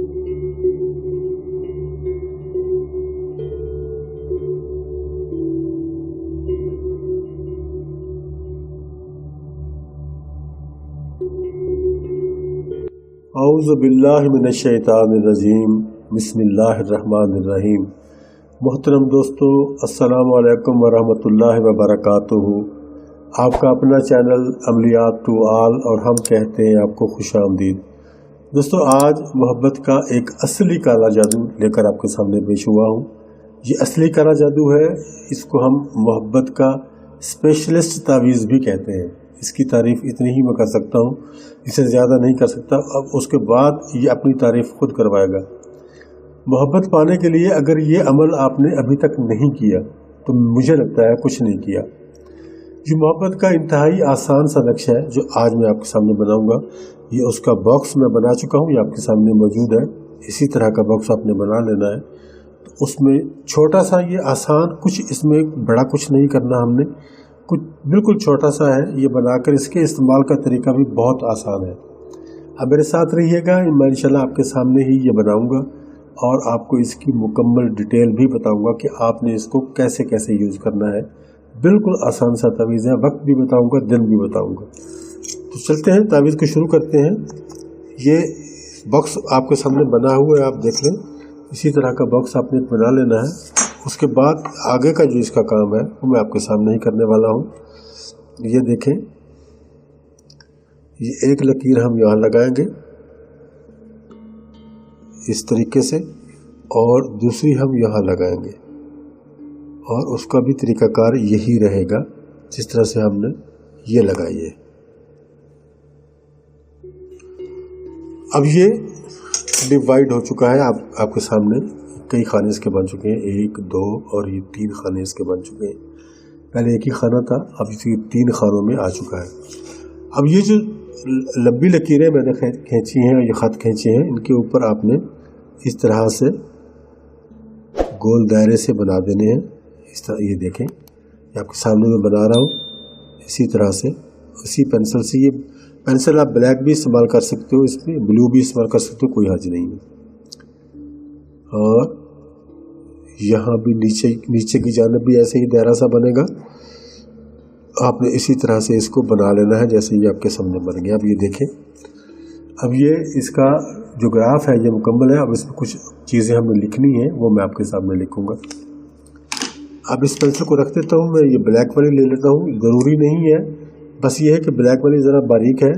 اعوذ باللہ من الشیطان الرجیم، بسم اللہ الرحمن الرحیم۔ محترم دوستو، السلام علیکم ورحمۃ اللہ وبرکاتہ۔ آپ کا اپنا چینل عملیات ٹو آل اور ہم کہتے ہیں آپ کو خوش آمدید۔ دوستو، آج محبت کا ایک اصلی کالا جادو لے کر آپ کے سامنے پیش ہوا ہوں۔ یہ اصلی کالا جادو ہے، اس کو ہم محبت کا اسپیشلسٹ تعویذ بھی کہتے ہیں۔ اس کی تعریف اتنی ہی میں کر سکتا ہوں، اسے زیادہ نہیں کر سکتا۔ اب اس کے بعد یہ اپنی تعریف خود کروائے گا۔ محبت پانے کے لیے اگر یہ عمل آپ نے ابھی تک نہیں کیا تو مجھے لگتا ہے کچھ نہیں کیا۔ یہ محبت کا انتہائی آسان سا نقش ہے جو آج میں آپ کے سامنے بناؤں گا۔ یہ اس کا باکس میں بنا چکا ہوں، یہ آپ کے سامنے موجود ہے۔ اسی طرح کا باکس آپ نے بنا لینا ہے۔ تو اس میں چھوٹا سا یہ آسان، کچھ اس میں بڑا کچھ نہیں کرنا ہم نے، کچھ بالکل چھوٹا سا ہے یہ بنا کر۔ اس کے استعمال کا طریقہ بھی بہت آسان ہے۔ اب میرے ساتھ رہیے گا، میں انشاءاللہ آپ کے سامنے ہی یہ بناؤں گا اور آپ کو اس کی مکمل ڈیٹیل بھی بتاؤں گا کہ آپ نے اس کو کیسے کیسے یوز کرنا ہے۔ بالکل آسان سا تعویذ ہے، وقت بھی بتاؤں گا، دن بھی بتاؤں گا۔ تو چلتے ہیں تعویذ کو شروع کرتے ہیں۔ یہ باکس آپ کے سامنے بنا ہوا ہے، آپ دیکھ لیں۔ اسی طرح کا باکس آپ نے بنا لینا ہے۔ اس کے بعد آگے کا جو اس کا کام ہے وہ میں آپ کے سامنے ہی کرنے والا ہوں۔ یہ دیکھیں، یہ ایک لکیر ہم یہاں لگائیں گے اس طریقے سے، اور دوسری ہم یہاں لگائیں گے، اور اس کا بھی طریقہ کار یہی رہے گا جس طرح سے ہم نے یہ لگائی ہے۔ اب یہ ڈیوائیڈ ہو چکا ہے آپ کے سامنے، کئی خانے اس کے بن چکے ہیں، 1 2 اور یہ 3 خانے اس کے بن چکے ہیں۔ پہلے ایک ہی خانہ تھا، اب اس کے 3 خانوں میں آ چکا ہے۔ اب یہ جو لمبی لکیریں میں نے کھینچی ہیں، یہ خط کھینچے ہیں، ان کے اوپر آپ نے اس طرح سے گول دائرے سے بنا دینے ہیں۔ اس طرح یہ دیکھیں، یہ آپ کے سامنے میں بنا رہا ہوں۔ اسی طرح سے اسی پینسل سے، یہ پینسل آپ بلیک بھی استعمال کر سکتے ہو، اس میں بلو بھی استعمال کر سکتے ہو، کوئی حرج نہیں ہے۔ اور یہاں بھی نیچے کی جانب بھی ایسے ہی دائرہ سا بنے گا۔ آپ نے اسی طرح سے اس کو بنا لینا ہے جیسے یہ آپ کے سامنے بن گیا۔ اب یہ دیکھیں، اب یہ اس کا جو گراف ہے یہ مکمل ہے۔ اب اس میں کچھ چیزیں ہمیں لکھنی ہیں، وہ میں آپ کے سامنے لکھوں گا۔ اب اس پینسل کو رکھ دیتا ہوں، میں یہ بلیک والی لے لیتا ہوں۔ ضروری نہیں ہے، بس یہ ہے کہ بلیک والی ذرا باریک ہے،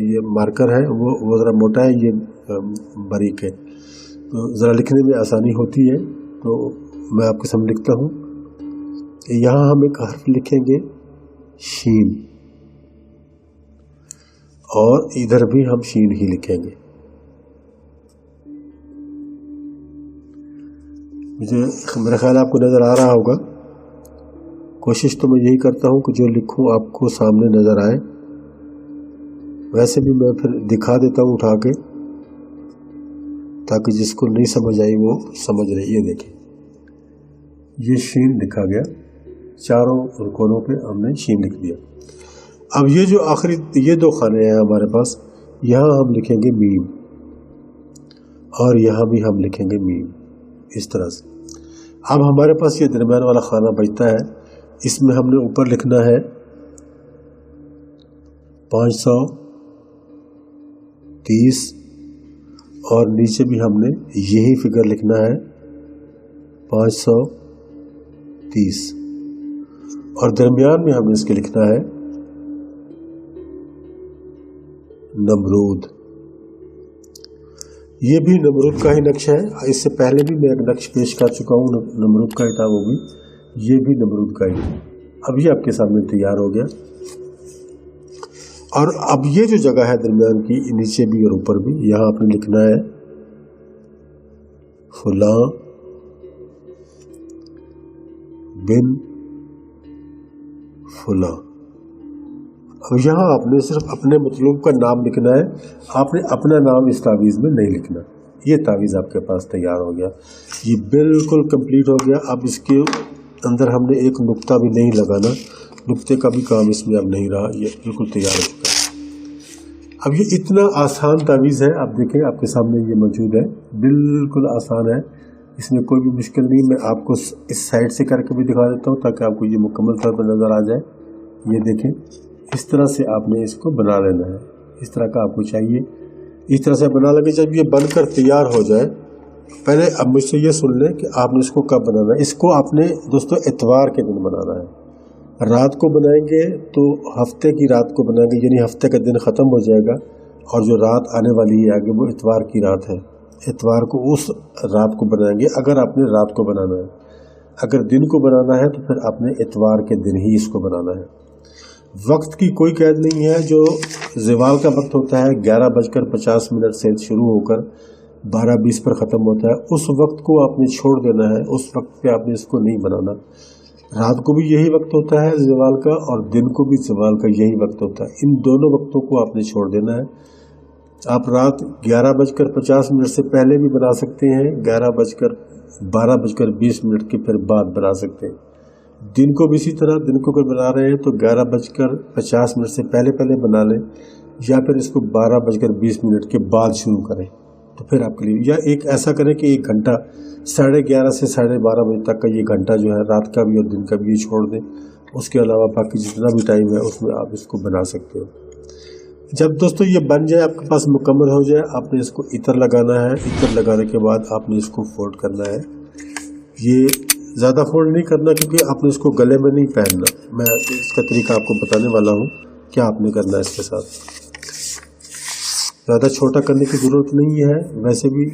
یہ مارکر ہے وہ ذرا موٹا ہے، یہ باریک ہے، تو ذرا لکھنے میں آسانی ہوتی ہے۔ تو میں آپ کے سامنے لکھتا ہوں۔ یہاں ہم ایک حرف لکھیں گے، شین، اور ادھر بھی ہم شین ہی لکھیں گے۔ میرا خیال آپ کو نظر آ رہا ہوگا۔ کوشش تو میں یہی کرتا ہوں کہ جو لکھوں آپ کو سامنے نظر آئے۔ ویسے بھی میں پھر دکھا دیتا ہوں اٹھا کے، تاکہ جس کو نہیں سمجھ آئی وہ سمجھ رہے۔ یہ دیکھیں، یہ شین لکھا گیا، چاروں کونوں پہ ہم نے شین لکھ دیا۔ اب یہ جو آخری یہ 2 خانے ہیں ہمارے پاس، یہاں ہم لکھیں گے میم، اور یہاں بھی ہم لکھیں گے میم، اس طرح سے۔ اب ہمارے پاس یہ درمیان والا خانہ بچتا ہے، اس میں ہم نے اوپر لکھنا ہے 530، اور نیچے بھی ہم نے یہی فگر لکھنا ہے 530، اور درمیان میں ہم نے اس کے لکھنا ہے نمرود۔ یہ بھی نمرود کا ہی نقش ہے، اس سے پہلے بھی میں ایک نقش پیش کر چکا ہوں، نمرود کا ہی تھا وہ بھی، یہ بھی نمرود کا ہی۔ اب یہ آپ کے سامنے تیار ہو گیا۔ اور اب یہ جو جگہ ہے درمیان کی، نیچے بھی اور اوپر بھی، یہاں آپ نے لکھنا ہے فلاں بن فلاں۔ اب یہاں آپ نے صرف اپنے مطلوب کا نام لکھنا ہے، آپ نے اپنا نام اس تعویذ میں نہیں لکھنا۔ یہ تعویذ آپ کے پاس تیار ہو گیا، یہ بالکل کمپلیٹ ہو گیا۔ اب اس کے اندر ہم نے ایک نقطہ بھی نہیں لگانا، نقطے کا بھی کام اس میں اب نہیں رہا، یہ بالکل تیار ہو چکا ہے۔ अब ये इतना आसान तावीज़ है, आप देखें आपके सामने ये मौजूद है, बिल्कुल आसान है, इसमें कोई भी मुश्किल नहीं। मैं आपको इस साइड से करके भी दिखा देता हूँ ताकि आपको ये मुकम्मल तौर पर नज़र आ जाए। ये देखें, इस तरह से आपने इसको बना लेना है, इस तरह का आपको चाहिए। इस तरह से बना लेंगे, जब ये बनकर तैयार हो जाए, पहले अब मुझसे ये सुन लें कि आपने इसको कब बनाना है। इसको आपने दोस्तों इतवार के दिन बनाना है। रात को बनाएंगे तो हफ्ते की रात को बनाएंगे, यानी हफ्ते का दिन ख़त्म हो जाएगा और जो रात आने वाली है आगे वो इतवार की रात है। इतवार को उस रात को बनाएंगे अगर आपने रात को बनाना है। अगर दिन को बनाना है तो फिर आपने इतवार के दिन ही इसको बनाना है। वक्त की कोई कैद नहीं है। जो ज़वाल का वक्त होता है 11:50 से शुरू होकर 12:20 पर ख़त्म होता है, उस वक्त को आपने छोड़ देना है, उस वक्त पे आपने इसको नहीं बनाना। रात को भी यही वक्त होता है ज़वाल का और दिन को भी ज़वाल का यही वक्त होता है। इन दोनों वक्तों को आपने छोड़ देना है। आप रात 11:50 से पहले भी बना सकते हैं, 12:20 के फिर बाद बना सकते हैं। दिन को भी इसी तरह, दिन को अगर बना रहे हैं तो 11:50 से पहले बना लें, या फिर इसको 12:20 के बाद शुरू करें तो फिर आपके लिए, या एक ऐसा करें कि 1 घंटा 11:30 से 12:30 बजे तक का ये घंटा जो है रात का भी और दिन का भी छोड़ दें। उसके अलावा बाकी जितना भी टाइम है उसमें आप इसको बना सकते हो। जब दोस्तों ये बन जाए, आपके पास मुकम्मल हो जाए, आपने इसको इत्र लगाना है। इत्र लगाने के बाद आपने इसको फोल्ड करना है। ये ज़्यादा फोल्ड नहीं करना क्योंकि आपने इसको गले में नहीं पहनना। मैं इसका तरीका आपको बताने वाला हूँ क्या आपने करना है इसके साथ। ज़्यादा छोटा करने की ज़रूरत नहीं है। वैसे भी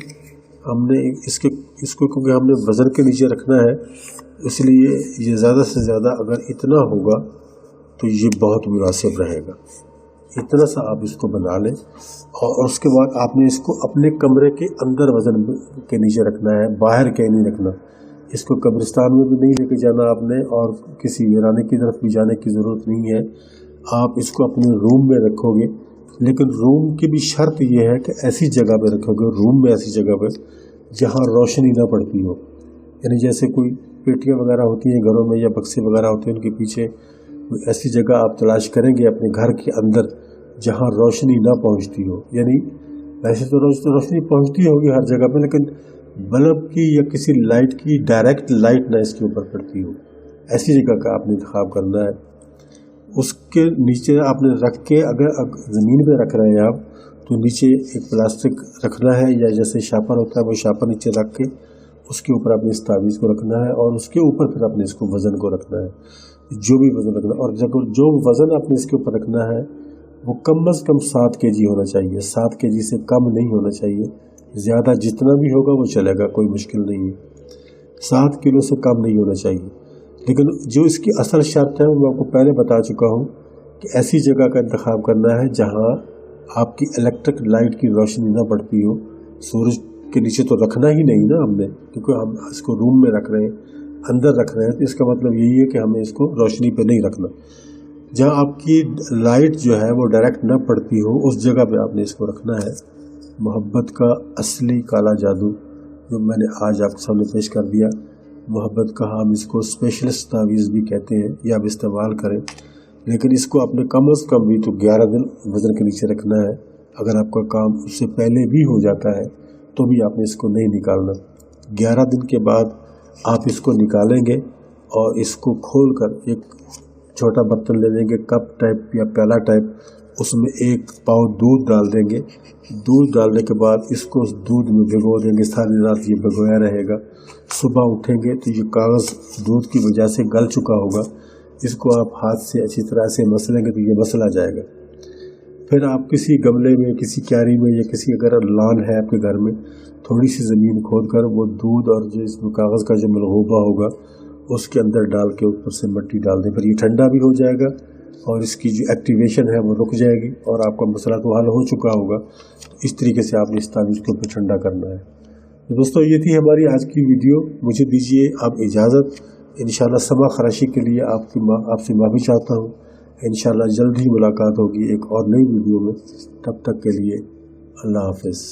हमने इसको क्योंकि हमने वज़न के नीचे रखना है, इसलिए ये ज़्यादा से ज़्यादा अगर इतना होगा तो ये बहुत मुनासिब रहेगा। इतना सा आप इसको बना लें और उसके बाद आपने इसको अपने कमरे के अंदर वज़न के नीचे रखना है, बाहर कहीं नहीं रखना। इसको कब्रिस्तान में भी नहीं लेके जाना आपने और किसी वीराने की तरफ भी जाने की ज़रूरत नहीं है। आप इसको अपने रूम में रखोगे, लेकिन रूम की भी शर्त यह है कि ऐसी जगह पे रखोगे, रूम में ऐसी जगह पे जहाँ रोशनी ना पड़ती हो। यानी जैसे कोई पेटियाँ वगैरह होती हैं घरों में या बक्से वगैरह होते हैं, उनके पीछे ऐसी जगह आप तलाश करेंगे अपने घर के अंदर जहाँ रोशनी ना पहुँचती हो। यानी वैसे तो रोशनी पहुँचती होगी हर जगह पे, लेकिन बल्ब की या किसी लाइट की डायरेक्ट लाइट ना इसके ऊपर पड़ती हो, ऐसी जगह का आपने इंतखाब करना है। उसके नीचे आपने रख के, अगर ज़मीन पे रख रहे हैं आप तो नीचे एक प्लास्टिक रखना है, या जैसे शापर होता है वो शापर नीचे रख के उसके ऊपर आपने इस तावीज़ को रखना है और उसके ऊपर फिर आपने इसको वज़न को रखना है, जो भी वज़न रखना है। और जब जो वज़न आपने इसके ऊपर रखना है वो कम से कम 7 kg होना चाहिए। 7 kg से कम नहीं होना चाहिए। ज़्यादा जितना भी होगा वो चलेगा, कोई मुश्किल नहीं है। 7 किलो से कम नहीं होना चाहिए। लेकिन जो इसकी असल शर्त है वो मैं आपको पहले बता चुका हूँ कि ऐसी जगह का इंतखाब करना है जहाँ आपकी इलेक्ट्रिक लाइट की रोशनी ना पड़ती हो। सूरज के नीचे तो रखना ही नहीं ना हमने, क्योंकि हम इसको रूम में रख रहे हैं, अंदर रख रहे हैं, तो इसका मतलब यही है कि हमें इसको रोशनी पे नहीं रखना। जहाँ आपकी लाइट जो है वो डायरेक्ट ना पड़ती हो उस जगह पे आपने इसको रखना है। मोहब्बत का असली काला जादू जो मैंने आज आपके सामने पेश कर दिया, मोहब्बत का हम इसको स्पेशलिस्ट तावीज़ भी कहते हैं, ये आप इस्तेमाल करें। लेकिन इसको आपने कम से कम भी तो 11 दिन वज़न के नीचे रखना है। अगर आपका काम उससे पहले भी हो जाता है तो भी आपने इसको नहीं निकालना। 11 दिन के बाद आप इसको निकालेंगे और इसको खोल कर एक छोटा बर्तन ले लेंगे, कप टाइप या प्याला टाइप, उसमें 1 पाव दूध डाल देंगे। दूध डालने के बाद इसको उस दूध में भिगो देंगे, सारी रात ये भिगोया रहेगा। सुबह उठेंगे तो ये कागज़ दूध की वजह से गल चुका होगा। इसको आप हाथ से अच्छी तरह से मसलेंगे तो ये मसला जाएगा। फिर आप किसी गमले में, किसी क्यारी में या किसी अगर लान है आपके घर में, थोड़ी सी ज़मीन खोद कर वो दूध और जो इसमें कागज़ का जो मलगूबा होगा उसके अंदर डाल के ऊपर से मिट्टी डाल दें। फिर ये ठंडा भी हो जाएगा और इसकी जो एक्टिवेशन है वो रुक जाएगी और आपका मसला तो हल हो चुका होगा। तो इस तरीके से आपने इस तावीज़ के ऊपर ठंडा करना है। तो दोस्तों ये थी हमारी आज की वीडियो। मुझे दीजिए आप इजाज़त। इंशाल्लाह समा खराशी के लिए आपसे माफ़ी चाहता हूँ। इंशाल्लाह जल्द ही मुलाकात होगी एक और नई वीडियो में। तब तक के लिए अल्लाह हाफ़िज़।